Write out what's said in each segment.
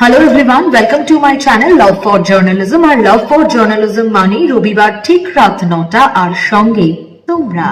Hello everyone, welcome to my channel love for journalism. আর love for journalism মানে রবিবার ঠিক রাত 9টা আর সঙ্গে তোমরা।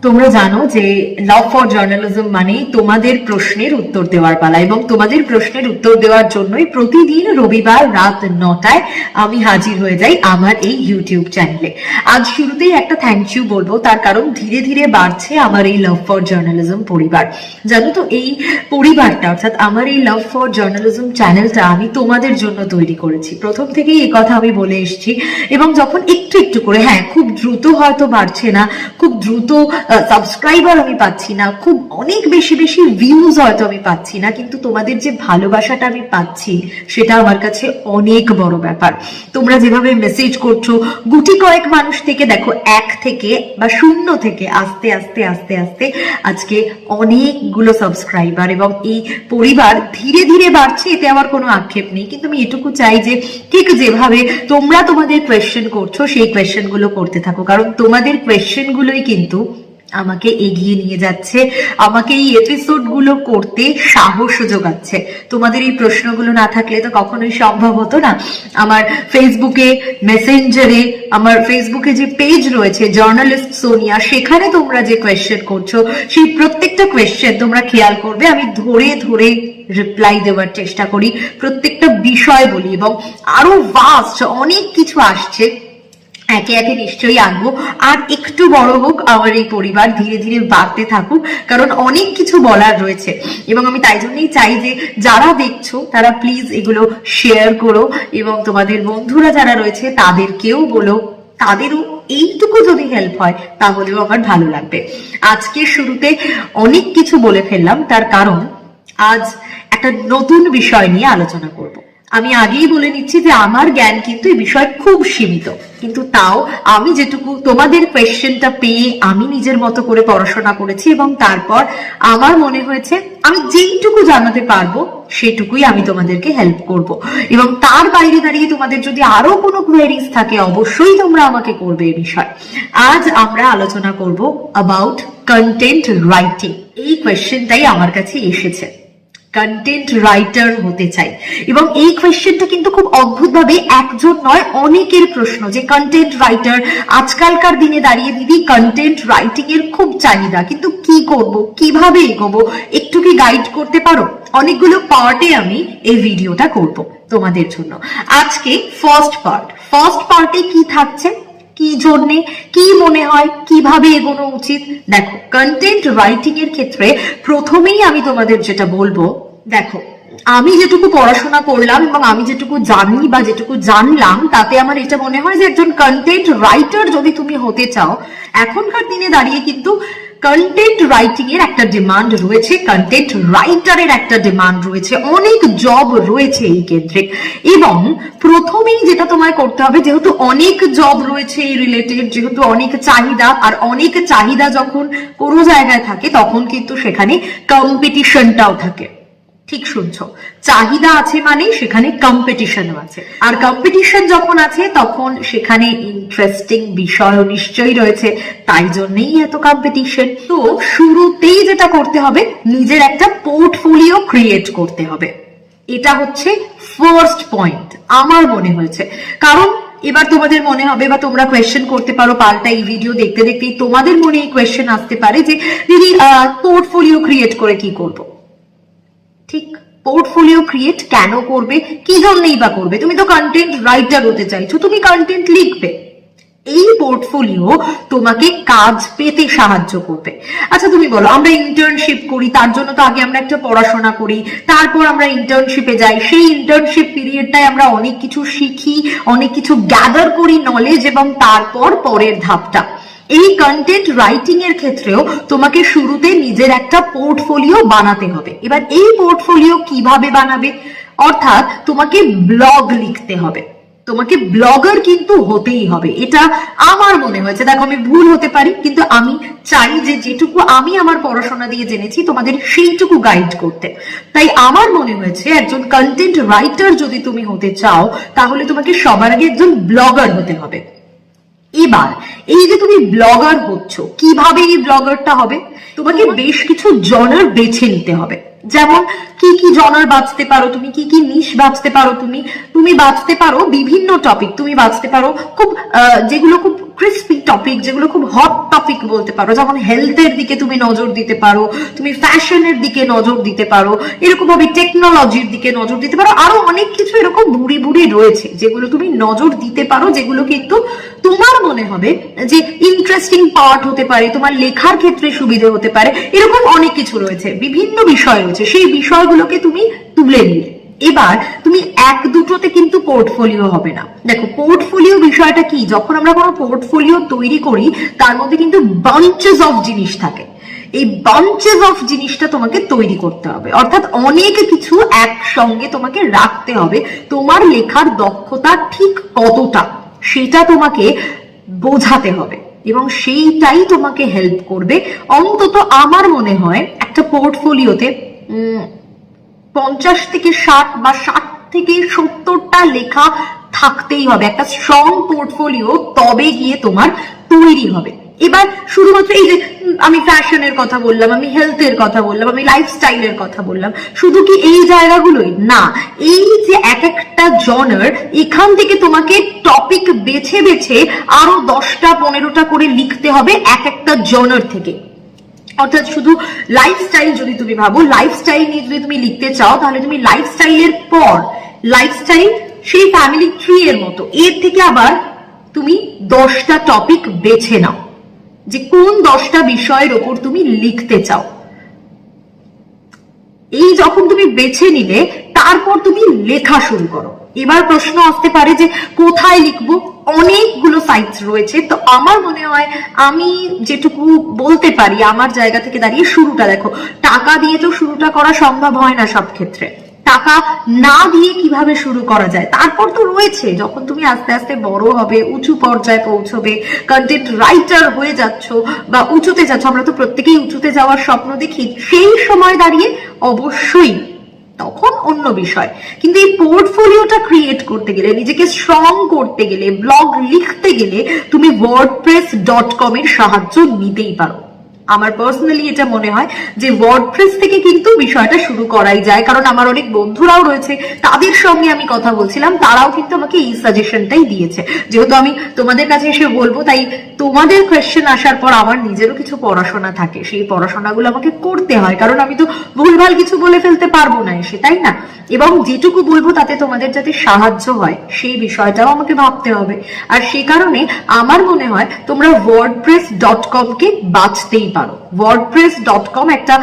তোমরা জানো যে লাভ ফর জার্নালিজম মানে তোমাদের প্রশ্নের উত্তর দেওয়ার পালা, এবং তোমাদের প্রশ্নের উত্তর দেওয়ার জন্যই প্রতিদিন রবিবার রাত 9টায় আমি হাজির হয়ে যাই আমার এই ইউটিউব চ্যানেলে। আজ শুরুতেই একটা থ্যাংক ইউ বলবো, তার কারণ ধীরে ধীরে বাড়ছে আমার এই লাভ ফর জার্নালিজম পরিবার। জানো তো, এই পরিবারটা অর্থাৎ আমার এই লাভ ফর জার্নালিজম চ্যানেলটা আমি তোমাদের জন্য তৈরি করেছি। প্রথম থেকেই এই কথা আমি বলে এসেছি, এবং যখন একটু একটু করে, হ্যাঁ খুব দ্রুত হয়তো বাড়ছে না, খুব দ্রুত সাবস্ক্রাইবার আমি পাচ্ছি না, খুব অনেক বেশি বেশি ভিউজ হয়তো আমি পাচ্ছি না, কিন্তু তোমাদের যে ভালোবাসাটা আমি পাচ্ছি সেটা আমার কাছে অনেক বড় ব্যাপার। তোমরা যেভাবে মেসেজ করছো, গুটি কয়েক মানুষ থেকে দেখো, 1 থেকে বা 0 থেকে আস্তে আস্তে আস্তে আস্তে আজকে অনেকগুলো সাবস্ক্রাইবার, এবং এই পরিবার ধীরে ধীরে বাড়ছে, এতে আমার কোনো আক্ষেপ নেই। কিন্তু আমি এটুকু চাই যে ঠিক যেভাবে তোমরা তোমাদের কোয়েশ্চেন করছো সেই কোয়েশ্চেন গুলো করতে থাকো, কারণ তোমাদের কোয়েশ্চেন গুলোই কিন্তু আমাকে এগিয়ে নিয়ে যাচ্ছে, আমাকে এই এপিসোড গুলো করতে সাহস যোগাচ্ছে। তোমাদের এই প্রশ্নগুলো না থাকলে তো কখনোই সম্ভব হতো না। আমার ফেসবুকে, মেসেঞ্জারে, আমার ফেসবুকে যে পেজ রয়েছে জার্নালিস্ট সোনিয়া, সেখানে তোমরা যে কোয়েশ্চেন করছো সেই প্রত্যেকটা কোয়েশ্চেন তোমরা খেয়াল করবে আমি ধরে ধরে রিপ্লাই দেওয়ার চেষ্টা করি, প্রত্যেকটা বিষয় বলি, এবং আরো ভাস্ট অনেক কিছু আসছে, একে একে নিশ্চয়ই আনবো। আর একটু বড় হোক আমার এই পরিবার, ধীরে ধীরে বাড়তে থাকুক, কারণ অনেক কিছু বলার রয়েছে। এবং আমি তাই জন্যই চাই যে যারা দেখছো তারা প্লিজ এগুলো শেয়ার করো, এবং তোমাদের বন্ধুরা যারা রয়েছে তাদেরকেও বলো, তাদেরও এইটুকু যদি হেল্প হয় তাহলেও আমার ভালো লাগবে। আজকে শুরুতে অনেক কিছু বলে ফেললাম, তার কারণ আজ একটা নতুন বিষয় নিয়ে আলোচনা করব। আমি আগেই বলে নিচ্ছি যে আমার জ্ঞান কিন্তু এই বিষয়ে খুব সীমিত, কিন্তু তাও আমি যেটুকু তোমাদের কোয়েশ্চেনটা পেয়ে আমি নিজের মতো করে পড়াশোনা করেছি, এবং তারপর আমার মনে হয়েছে আমি যেইটুকু জানাতে পারবো সেটুকুই আমি তোমাদেরকে হেল্প করব। এবং তার বাইরে দাঁড়িয়ে তোমাদের যদি আরো কোনো কোয়েরিজ থাকে অবশ্যই তোমরা আমাকে করবে এই বিষয়। আজ আমরা আলোচনা করব অ্যাবাউট কন্টেন্ট রাইটিং। এই কোয়েশ্চেনটাই আমার কাছে এসেছে, কন্টেন্ট রাইটার হতে চাই, এবং এই কোয়েশ্চেনটা কিন্তু খুব অদ্ভুত ভাবে একজন নয় অনেকের প্রশ্ন যে কন্টেন্ট রাইটার আজকালকার দিনে দাঁড়িয়ে দিদি কন্টেন্ট রাইটিং এর খুব চাহিদা, কিন্তু কি করব, কিভাবে এগোবো, একটু কি গাইড করতে পারো? অনেকগুলো পার্টে আমি এই ভিডিওটা করব তোমাদের জন্য। আজকে ফার্স্ট পার্টে কি থাকছে, কি জন্যে, কি মনে হয়, কিভাবে এগোনো উচিত। দেখো, কন্টেন্ট রাইটিং এর ক্ষেত্রে প্রথমেই আমি তোমাদের যেটা বলবো, দেখো আমি যেটুকু পড়াশোনা করলাম এবং আমি যেটুকু জানি বা যেটুকু জানলাম, তাতে আমার এটা মনে হয় যে একজন কন্টেন্ট রাইটার যদি তুমি হতে চাও, এখনকার দিনে দাঁড়িয়ে কিন্তু কন্টেন্ট রাইটিং এর একটা ডিমান্ড রয়েছে, কন্টেন্ট রাইটারের একটা ডিমান্ড রয়েছে, অনেক জব রয়েছে এই ক্ষেত্রে। এবং প্রথমেই যেটা তোমায় করতে হবে, যেহেতু অনেক জব রয়েছে এই রিলেটেড, যেহেতু অনেক চাহিদা, আর অনেক চাহিদা যখন কোনো জায়গায় থাকে তখন কিন্তু সেখানে কম্পিটিশনটাও থাকে। ঠিক শুনছো, চাহিদা আছে মানে সেখানে কম্পিটিশনও আছে, আর কম্পিটিশন যখন আছে তখন সেখানে ইন্টারেস্টিং বিষয়ও নিশ্চয়ই রয়েছে, তাই জন্যই এত কম্পিটিশন। তো শুরুতেই যেটা করতে হবে, নিজের একটা পোর্টফোলিও ক্রিয়েট করতে হবে। এটা হচ্ছে ফার্স্ট পয়েন্ট আমার মনে হয়েছে। কারণ এবার তোমাদের মনে হবে বা তোমরা কোয়েশ্চেন করতে পারো পাল্টা, এই ভিডিও দেখতে দেখতেই তোমাদের মনে এই কোয়েশ্চেন আসতে পারে যে দিদি পোর্টফোলিও ক্রিয়েট করে কি করব। ঠিক, পোর্টফোলিও ক্রিয়েট কেন করবে, কি জন্যই বা করবে? তুমি তো কন্টেন্ট রাইটার হতে চাইছো, তুমি কন্টেন্ট লিখবে। এই পোর্টফোলিও তোমাকে কাজ পেতে সাহায্য করবে। আচ্ছা তুমি বলো, আমরা ইন্টার্নশিপ করি, তার জন্য তো আগে আমরা একটা পড়াশোনা করি, তারপর আমরা ইন্টার্নশিপে যাই, সেই ইন্টার্নশিপ পিরিয়ডটায় আমরা অনেক কিছু শিখি, অনেক কিছু গ্যাদার করি নলেজ, এবং তারপর পরের ধাপটা। এই কন্টেন্ট রাইটিং এর ক্ষেত্রেও তোমাকে শুরুতে নিজের একটা পোর্টফোলিও বানাতে হবে। এবার এই পোর্টফোলিও কিভাবে বানাবে, অর্থাৎ তোমাকে ব্লগ লিখতে হবে, তোমাকে ব্লগার কিন্তু হতেই হবে। এটা আমার মনে হয়েছে, দেখো আমি ভুল হতে পারি, কিন্তু আমি চাই যে যেটুকু আমি আমার পড়াশোনা দিয়ে জেনেছি তোমাদের সেইটুকু গাইড করতে। তাই আমার মনে হয়েছে একজন কন্টেন্ট রাইটার যদি তুমি হতে চাও তাহলে তোমাকে সবার আগে একজন ব্লগার হতে হবে। এবার এই যে তুমি ব্লগার হচ্ছ, কিভাবে এই ব্লগারটা হবে? তোমাকে বেশ কিছু জনার বেছে নিতে হবে। যেমন কি কি জনার বাঁচতে পারো তুমি, কি কি নিশ বাঁচতে পারো তুমি। তুমি বাঁচতে পারো বিভিন্ন টপিক, তুমি বাঁচতে পারো খুব যেগুলো খুব ক্রিস্পি টপিক, যেগুলো খুব হট টপিক বলতে পারো, যেমন হেলথের দিকে তুমি নজর দিতে পারো, তুমি ফ্যাশনের দিকে নজর দিতে পারো, এরকম ভাবে টেকনোলজির দিকে নজর দিতে পারো। আরো অনেক কিছু এরকম বুড়ি বুড়ি রয়েছে যেগুলো তুমি নজর দিতে পারো, যেগুলো কিন্তু তোমার মনে হবে যে ইন্টারেস্টিং পার্ট হতে পারে, তোমার লেখার ক্ষেত্রে সুবিধে হতে পারে। এরকম অনেক কিছু রয়েছে, বিভিন্ন বিষয় রয়েছে, সেই বিষয়গুলোকে তুমি তুলে নিলে। এবার তুমি এক দুটোতে কিন্তু পোর্টফোলিও হবে না। দেখো পোর্টফোলিও বিষয়টা কি, যখন আমরা কোনো পোর্টফোলিও তৈরি করি তার মধ্যে কিন্তু বাঞ্চেস অফ জিনিস থাকে। এই বাঞ্চেস অফ জিনিসটা তোমাকে তৈরি করতে হবে, অর্থাৎ অনেক কিছু একসঙ্গে তোমাকে রাখতে হবে। তোমার লেখার দক্ষতা ঠিক কতটা সেটা তোমাকে বোঝাতে হবে, এবং সেইটাই তোমাকে হেল্প করবে। অন্তত আমার মনে হয় একটা পোর্টফোলিওতে 50 থেকে 60 বা 60 থেকে 70টা লেখা থাকতেই হবে, একটা স্ট্রং পোর্টফোলিও তবে গিয়ে তোমার তৈরি হবে। এবার শুধুমাত্র এই যে আমি ফ্যাশনের কথা বললাম, আমি হেলথের কথা বললাম, আমি লাইফস্টাইলের কথা বললাম, শুধু কি এই জায়গাগুলোই না, এই যে এক একটা জনার, এখান থেকে তোমাকে টপিক বেছে বেছে আরো 10টা 15টা করে লিখতে হবে এক একটা জনার থেকে। অর্থাৎ শুধু লাইফস্টাইল যদি তুমি ভাবো, লাইফস্টাইল নিয়ে যদি তুমি লিখতে চাও, তাহলে তুমি লাইফস্টাইলের পর লাইফস্টাইল সেই ফ্যামিলি ট্রি এর মতো, এর থেকে আবার তুমি 10টা টপিক বেছে নাও যে কোন 10টা বিষয়ের ওপর তুমি লিখতে চাও। এই যখন তুমি বেছে নিলে তারপর তুমি লেখা শুরু করো। এবার প্রশ্ন আসতে পারে যে কোথায় লিখবো, অনেকগুলো সাইটস রয়েছে। তো আমার মনে হয় আমি যেটুকু বলতে পারি আমার জায়গা থেকে দাঁড়িয়ে, শুরুটা দেখো, টাকা দিয়ে তো শুরুটা করা সম্ভব হয় না সব ক্ষেত্রে। টাকা না দিয়ে কিভাবে শুরু করা যায়, তারপর তো রয়েছে যখন তুমি আস্তে আস্তে বড় হবে, উঁচু পর্যায়ে পৌঁছবে, কন্টেন্ট রাইটার হয়ে যাচ্ছ বা উঁচুতে যাচ্ছ, আমরা তো প্রত্যেকেই উঁচুতে যাওয়ার স্বপ্ন দেখি, সেই সময় দাঁড়িয়ে অবশ্যই তখন অন্য বিষয়। কিন্তু এই পোর্টফোলিওটা ক্রিয়েট করতে গেলে, নিজেকে স্ট্রং করতে গেলে, ব্লগ লিখতে গেলে তুমি wordpress.com এর সাহায্য নিতেই পারো। আমার পার্সোনালি এটা মনে হয় যে ওয়ার্ডপ্রেস থেকে কিন্তু বিষয়টা শুরু করাই যায়, কারণ আমার অনেক বন্ধুরাও রয়েছে, তাদের সঙ্গে আমি কথা বলছিলাম, তারাও কিন্তু আমাকে এই সাজেশনটাই দিয়েছে। যেহেতু আমি তোমাদের কাছে এসে বলবো, তাই তোমাদের কোয়েশ্চেন আসার পর আমার নিজেরও কিছু পড়াশোনা থাকে, সেই পড়াশোনাগুলো আমাকে করতে হয়, কারণ আমি তো ভুলভাল কিছু বলে ফেলতে পারবো না এসে, তাই না? এবং যেটুকু বলবো তাতে তোমাদের যাতে সাহায্য হয় সেই বিষয়টাও আমাকে ভাবতে হবে। আর সেই কারণে আমার মনে হয় তোমরা wordpress.com কে বাঁচতেই পারো। wordpress.com একটা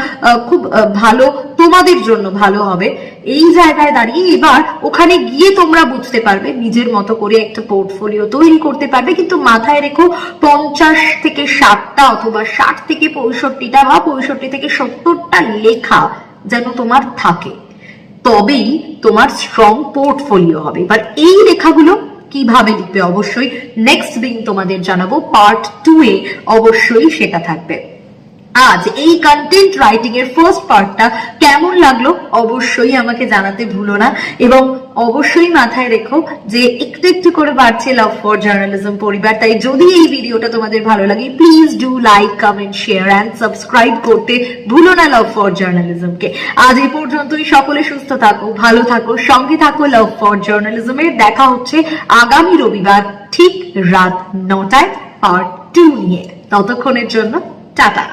খুব ভালো, তোমাদের জন্য ভালো হবে। এই জায়গায় দাঁড়িয়ে এবার ওখানে গিয়ে তোমরা বুঝতে পারবে, নিজের মতো করে একটা পোর্টফোলিও তৈরি করতে পারবে। কিন্তু মাথায় রেখো 50 থেকে 60টা অথবা 60 থেকে 65টা বা 65 থেকে 70টা লেখা যেন তোমার থাকে, তবেই তোমার স্ট্রং পোর্টফোলিও হবে। এবার এই লেখাগুলো কিভাবে লিখবে অবশ্যই নেক্সট দিন তোমাদের জানাবো, পার্ট 2 এ অবশ্যই সেটা থাকবে। আজ এই কন্টেন্ট রাইটিং এর ফার্স্ট পার্টটা কেমন লাগলো অবশ্যই আমাকে জানাতে ভুলো না, এবং অবশ্যই মাথায় রেখো যে একটু একটু করে বাড়ছে লাভ ফর জার্নালিজম পরিবার। তাই যদি এই ভিডিওটা তোমাদের ভালো লাগে, please do like, comment, share and subscribe করতে ভুলো না লাভ ফর জার্নালিজমকে। আজ এই পর্যন্তই, সকলে সুস্থ থাকো, ভালো থাকো, সঙ্গে থাকো লাভ ফর জার্নালিজমের। দেখা হচ্ছে আগামী রবিবার ঠিক রাত 9টায় পার্ট 2 নিয়ে। ততক্ষণের জন্য টাটা।